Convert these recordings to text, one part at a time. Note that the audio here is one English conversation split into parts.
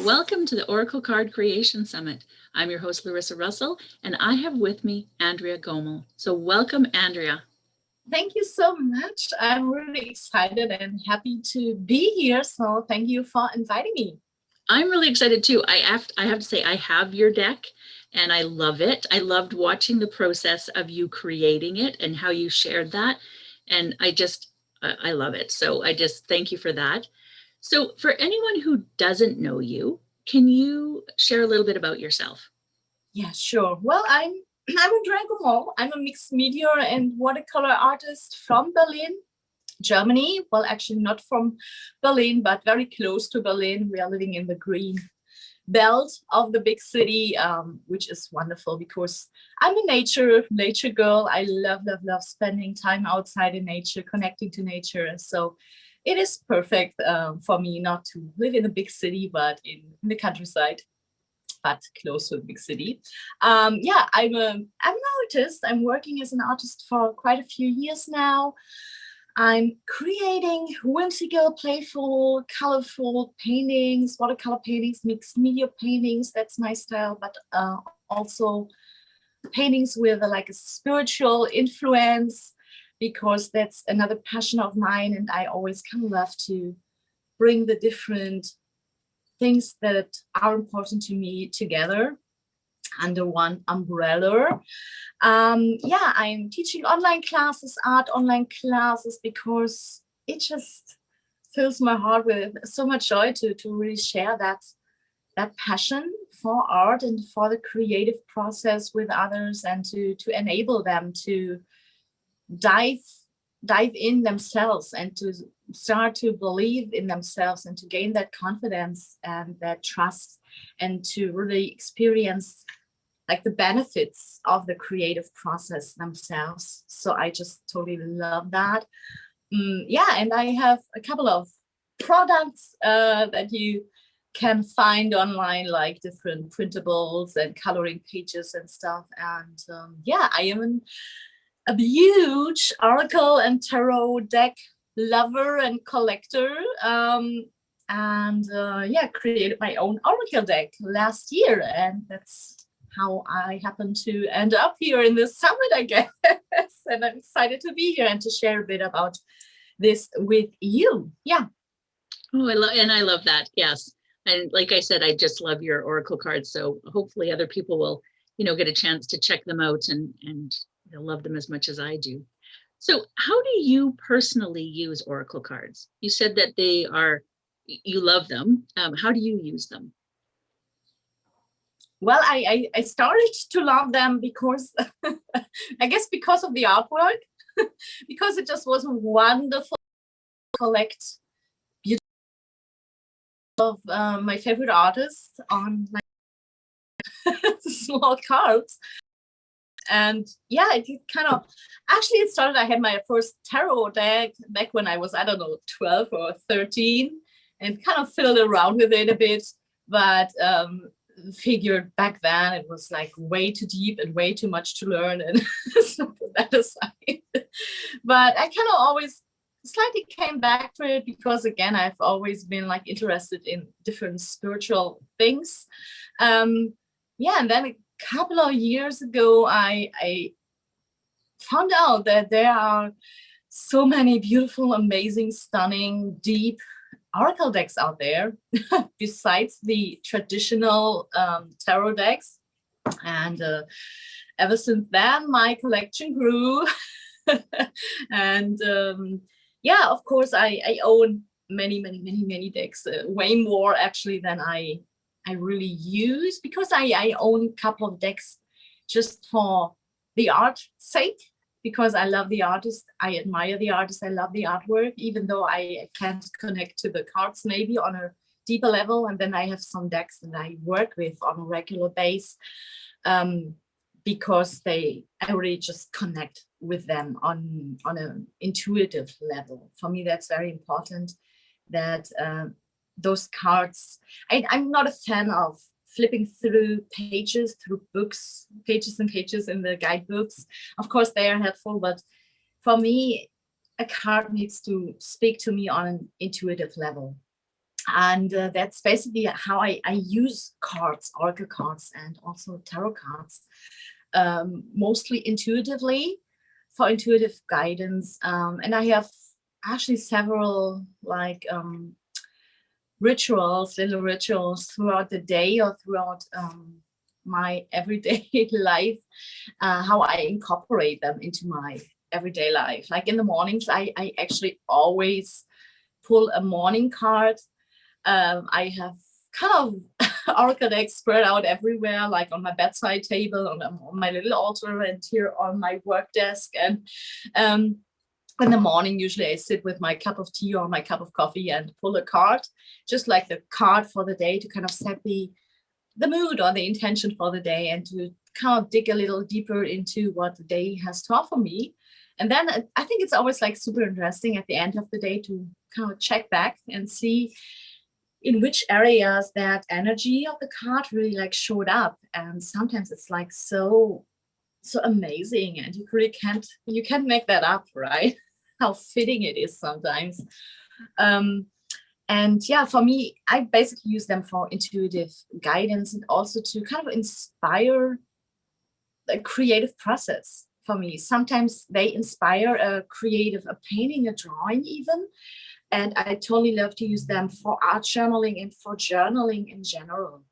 Welcome to the Oracle Card Creation Summit. I'm your host, Larissa Russell, and I have with me Andrea Gomoll. So welcome, Andrea. Thank you so much. I'm really excited and happy to be here. So thank you for inviting me. I'm really excited too. I have to say, I have your deck and I love it. I loved watching the process of you creating it and how you shared that. And I love it. So I just thank you for that. So for anyone who doesn't know you, can you share a little bit about yourself? Yeah, sure. Well, I'm Andrea Gomoll. I'm a mixed media and watercolor artist from Berlin, Germany. Well, actually not from Berlin, but very close to Berlin. We are living in the green belt of the big city, which is wonderful because I'm a nature girl. I love spending time outside in nature, connecting to nature. So it is perfect for me not to live in a big city, but in the countryside, but close to a big city. Yeah, I'm an artist. I'm working as an artist for quite a few years now. I'm creating whimsical, playful, colorful paintings, watercolor paintings, mixed media paintings. That's my style, but also paintings with like a spiritual influence, because that's another passion of mine. And I always kind of love to bring the different things that are important to me together under one umbrella. Yeah, I'm teaching online classes, art online classes, because it just fills my heart with so much joy to really share that passion for art and for the creative process with others, and to enable them to dive in themselves and to start to believe in themselves and to gain that confidence and that trust, and to really experience like the benefits of the creative process themselves. So I just totally love that. Yeah, and I have a couple of products that you can find online, like different printables and coloring pages and stuff. And yeah, I am a huge oracle and tarot deck lover and collector. Yeah, created my own oracle deck last year, and that's how I happen to end up here in this summit, I guess. And I'm excited to be here and to share a bit about this with you. Yeah. Oh, I love that. Yes. And like I said, I just love your oracle cards. So hopefully other people will, get a chance to check them out and they'll love them as much as I do. So how do you personally use oracle cards? You said that you love them. How do you use them? Well, I started to love them because I guess because of the artwork, because it just was wonderful to collect beautiful of my favorite artists on like small cards. And yeah, it kind of actually it started. I had my first tarot deck back when I was, I don't know, 12 or 13, and kind of fiddled around with it a bit, but figured back then it was like way too deep and way too much to learn, and so put that aside. But I kind of always slightly came back to it because, again, I've always been like interested in different spiritual things. Yeah, and then a couple of years ago, I found out that there are so many beautiful, amazing, stunning, deep oracle decks out there besides the traditional tarot decks. And ever since then, my collection grew. And yeah, of course, I own many decks, way more actually than I really use, because I own a couple of decks just for the art sake, because I love the artist, I admire the artist, I love the artwork, even though I can't connect to the cards maybe on a deeper level. And then I have some decks that I work with on a regular base, because I really just connect with them on an intuitive level. For me, that's very important, that those cards, I'm not a fan of flipping through pages, through books, pages and pages in the guidebooks. Of course, they are helpful, but for me, a card needs to speak to me on an intuitive level. And that's basically how I use cards, oracle cards, and also tarot cards, mostly intuitively, for intuitive guidance. And I have actually several like little rituals throughout the day or throughout my everyday life, how I incorporate them into my everyday life. Like in the mornings, I actually always pull a morning card. I have kind of oracle decks spread out everywhere, like on my bedside table, on my little altar, and here on my work desk. And in the morning, usually I sit with my cup of tea or my cup of coffee and pull a card, just like the card for the day, to kind of set the mood or the intention for the day, and to kind of dig a little deeper into what the day has to offer me. And then I think it's always like super interesting at the end of the day to kind of check back and see in which areas that energy of the card really like showed up. And sometimes it's like so amazing, and you can't make that up, right? How fitting it is sometimes. And yeah, for me, I basically use them for intuitive guidance, and also to kind of inspire a creative process for me. Sometimes they inspire a painting, a drawing even. And I totally love to use them for art journaling and for journaling in general,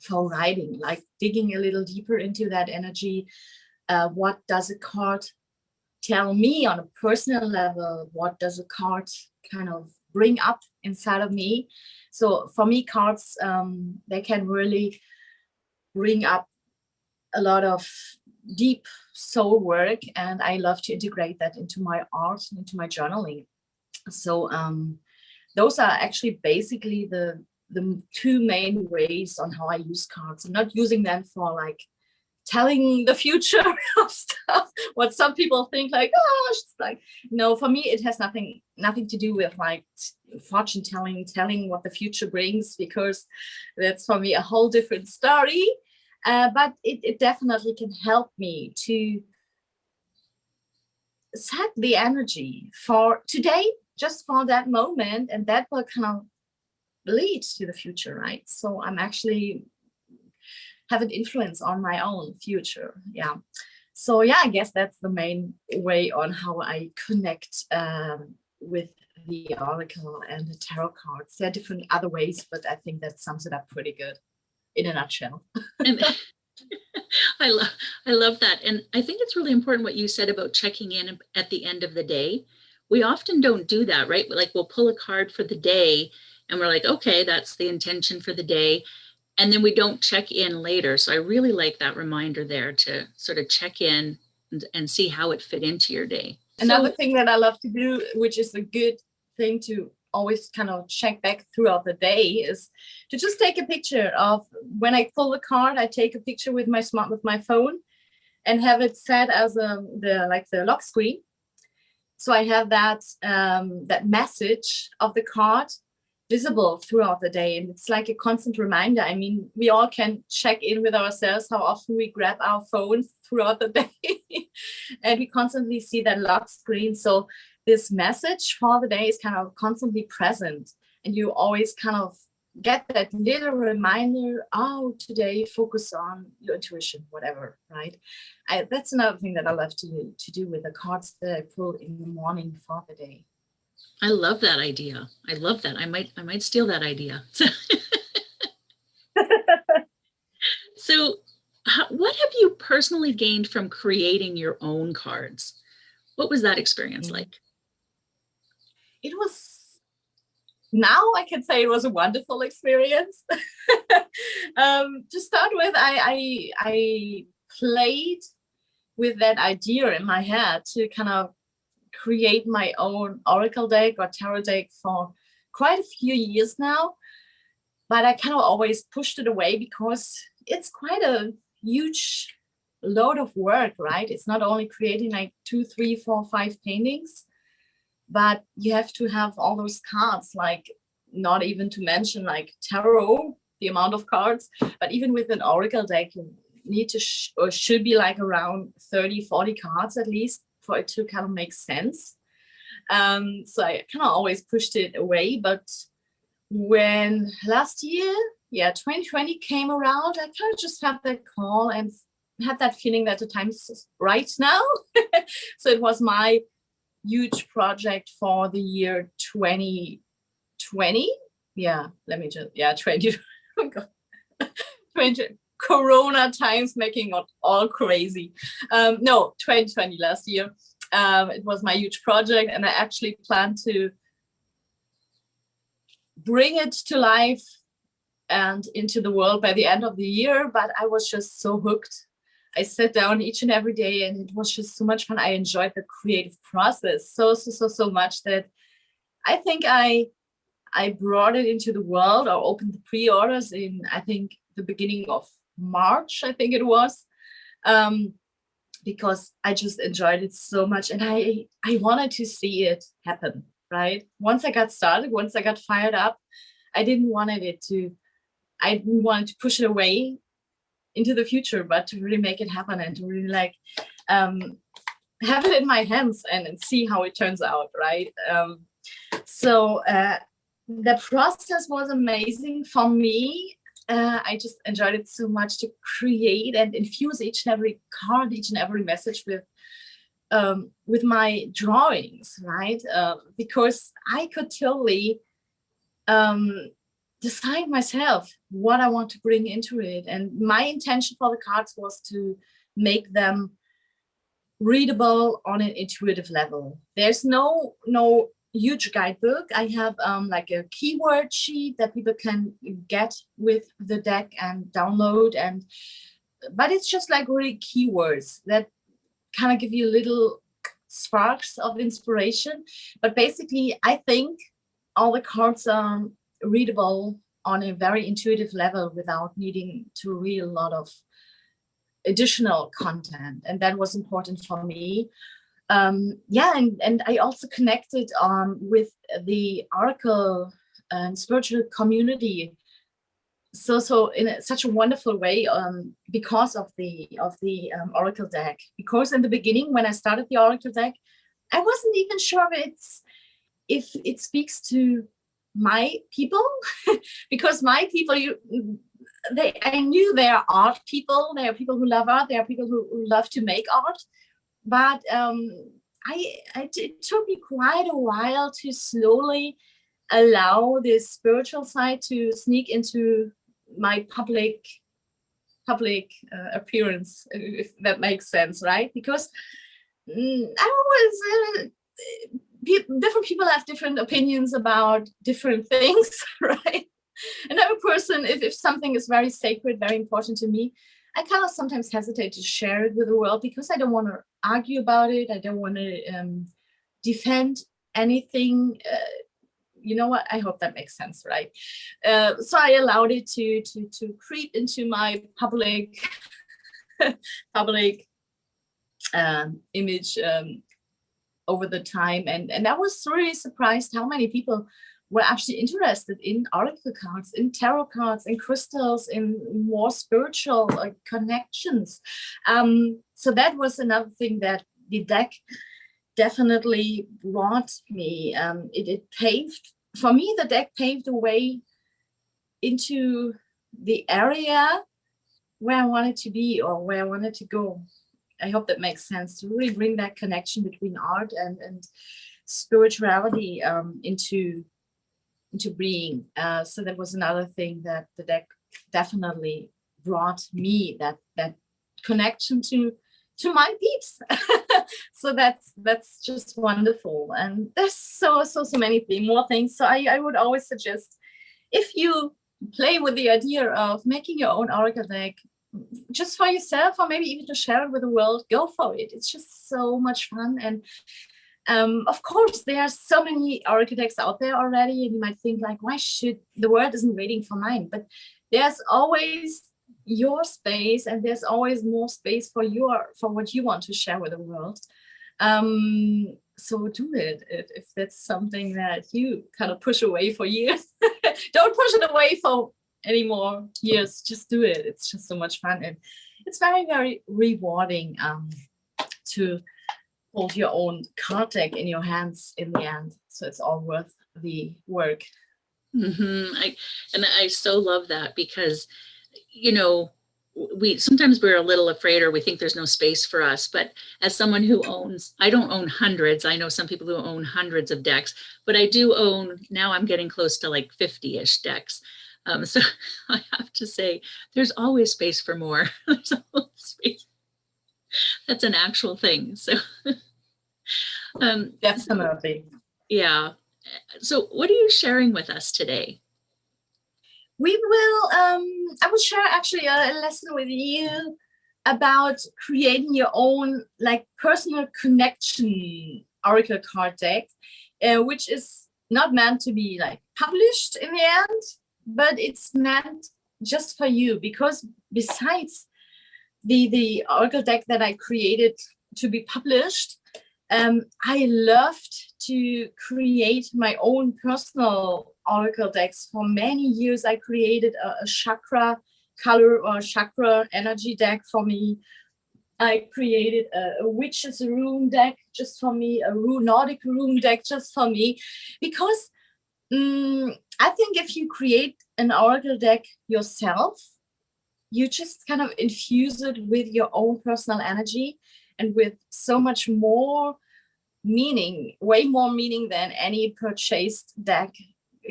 for writing, like digging a little deeper into that energy. What does a card tell me on a personal level? What does a card kind of bring up inside of me? So for me, cards, they can really bring up a lot of deep soul work, and I love to integrate that into my art and into my journaling. So those are actually basically the two main ways on how I use cards. I'm not using them for like telling the future of stuff, what some people think like, oh, it's like, no, for me it has nothing to do with like fortune telling what the future brings, because that's for me a whole different story. But it definitely can help me to set the energy for today, just for that moment, and that will kind of lead to the future, right? So I'm actually have an influence on my own future. Yeah. So yeah, I guess that's the main way on how I connect with the oracle and the tarot cards. There are different other ways, but I think that sums it up pretty good in a nutshell. And I love that. And I think it's really important what you said about checking in at the end of the day. We often don't do that, right? Like we'll pull a card for the day and we're like, okay, that's the intention for the day. And then we don't check in later. So I really like that reminder there to sort of check in and see how it fit into your day. Another thing that I love to do, which is a good thing to always kind of check back throughout the day, is to just take a picture of when I pull the card. I take a picture with my phone and have it set as the lock screen. So I have that that message of the card visible throughout the day, and it's like a constant reminder. I mean, we all can check in with ourselves how often we grab our phones throughout the day and we constantly see that lock screen. So this message for the day is kind of constantly present, and you always kind of get that little reminder, oh, today focus on your intuition, whatever, right? That's another thing that I love to do with the cards that I pull in the morning for the day. I love that idea. I love that. I might steal that idea. So what have you personally gained from creating your own cards? What was that experience like? It was, now I can say it was a wonderful experience. To start with, I played with that idea in my head to kind of create my own oracle deck or tarot deck for quite a few years now, but I kind of always pushed it away because it's quite a huge load of work, right? It's not only creating like 2, 3, 4, 5 paintings, but you have to have all those cards, like not even to mention like tarot, the amount of cards, but even with an oracle deck, you need to or should be like around 30, 40 cards at least for it to kind of make sense. So I kind of always pushed it away, but when last year, 2020 came around, I kind of just had that call and had that feeling that the time is right now. So it was my huge project for the year 2020. Yeah, let me just, 20, 20 Corona times making it all crazy. No, 2020 last year. It was my huge project, and I actually planned to bring it to life and into the world by the end of the year, but I was just so hooked. I sat down each and every day, and it was just so much fun. I enjoyed the creative process so much that I think I brought it into the world, or opened the pre-orders in, I think, the beginning of March, I think it was, because I just enjoyed it so much, and I wanted to see it happen, right? Once I got started, once I got fired up, I didn't want to push it away into the future, but to really make it happen and to really like have it in my hands and see how it turns out, right? So the process was amazing for me. I just enjoyed it so much to create and infuse each and every card, each and every message with my drawings, right? Because I could totally decide myself what I want to bring into it. And my intention for the cards was to make them readable on an intuitive level. There's no huge guidebook. I have like a keyword sheet that people can get with the deck and download, but it's just like really keywords that kind of give you little sparks of inspiration. But basically, I think all the cards are readable on a very intuitive level without needing to read a lot of additional content, and that was important for me. And I also connected with the Oracle and spiritual community so in such a wonderful way, because of the Oracle deck. Because in the beginning, when I started the Oracle deck, I wasn't even sure if it speaks to my people, because my people, I knew they are art people. They are people who love art. They are people who love to make art. But it took me quite a while to slowly allow this spiritual side to sneak into my public appearance, if that makes sense, right? Because I always different people have different opinions about different things, right? And I'm a person, if something is very sacred, very important to me, I kind of sometimes hesitate to share it with the world because I don't want to argue about it. I don't want to defend anything. You know what? I hope that makes sense, right? So I allowed it to creep into my public image over the time, and I was really surprised how many people were actually interested in oracle cards, in tarot cards, in crystals, in more spiritual connections. So that was another thing that the deck definitely brought me. It paved, for me, the deck paved the way into the area where I wanted to be or where I wanted to go. I hope that makes sense, to really bring that connection between art and spirituality into being. So that was another thing that the deck definitely brought me, that connection to my peeps. So that's just wonderful. And there's so many more things. So I would always suggest, if you play with the idea of making your own oracle deck just for yourself, or maybe even to share it with the world, go for it. It's just so much fun. And of course, there are so many oracle decks out there already, and you might think like, why should the world isn't waiting for mine? But there's always your space, and there's always more space for what you want to share with the world. So do it if that's something that you kind of push away for years. Don't push it away for any more years. Just do it. It's just so much fun, and it's very, very rewarding to hold your own card deck in your hands in the end. So it's all worth the work. I so love that because, you know, we sometimes we're a little afraid or we think there's no space for us. But as someone who owns, I don't own hundreds. I know some people who own hundreds of decks, but I do own, now I'm getting close to like 50-ish decks. So I have to say, there's always space for more. There's always space. That's an actual thing. So, Definitely. yeah. So what are you sharing with us today? We will, I will share actually a lesson with you about creating your own like personal connection oracle card deck, which is not meant to be like published in the end, but it's meant just for you, because besides the oracle deck that I created to be published, I loved to create my own personal oracle decks. For many years, I created a chakra color or chakra energy deck for me. I created a witch's rune deck just for me, a Nordic rune deck just for me, because I think if you create an oracle deck yourself, you just kind of infuse it with your own personal energy and with so much more meaning, way more meaning than any purchased deck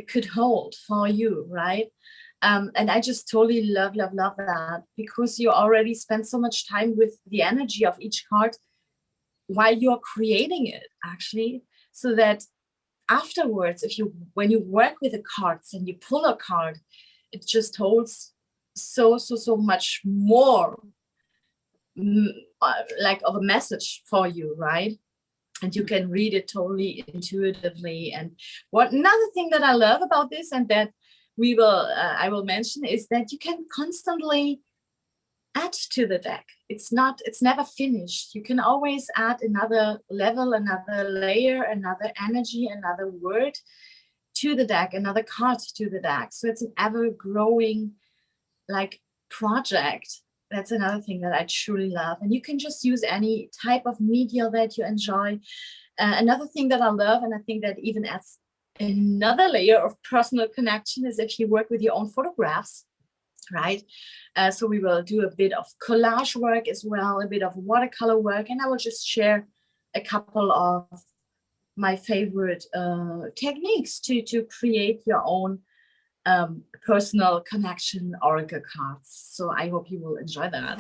could hold for you, right? And I just totally love that, because you already spend so much time with the energy of each card while you're creating it, actually, so that afterwards, when you work with the cards and you pull a card, it just holds so much more like of a message for you, right? And you can read it totally intuitively. And what another thing that I love about this, and that I will mention, is that you can constantly add to the deck. It's never finished. You can always add another level, another layer, another energy, another word to the deck, another card to the deck. So it's an ever growing like project. That's another thing that I truly love. And you can just use any type of media that you enjoy. Another thing that I love, and I think that even adds another layer of personal connection, is if you work with your own photographs, right? So we will do a bit of collage work as well, a bit of watercolor work, and I will just share a couple of my favorite techniques to create your own personal connection oracle cards. So I hope you will enjoy that.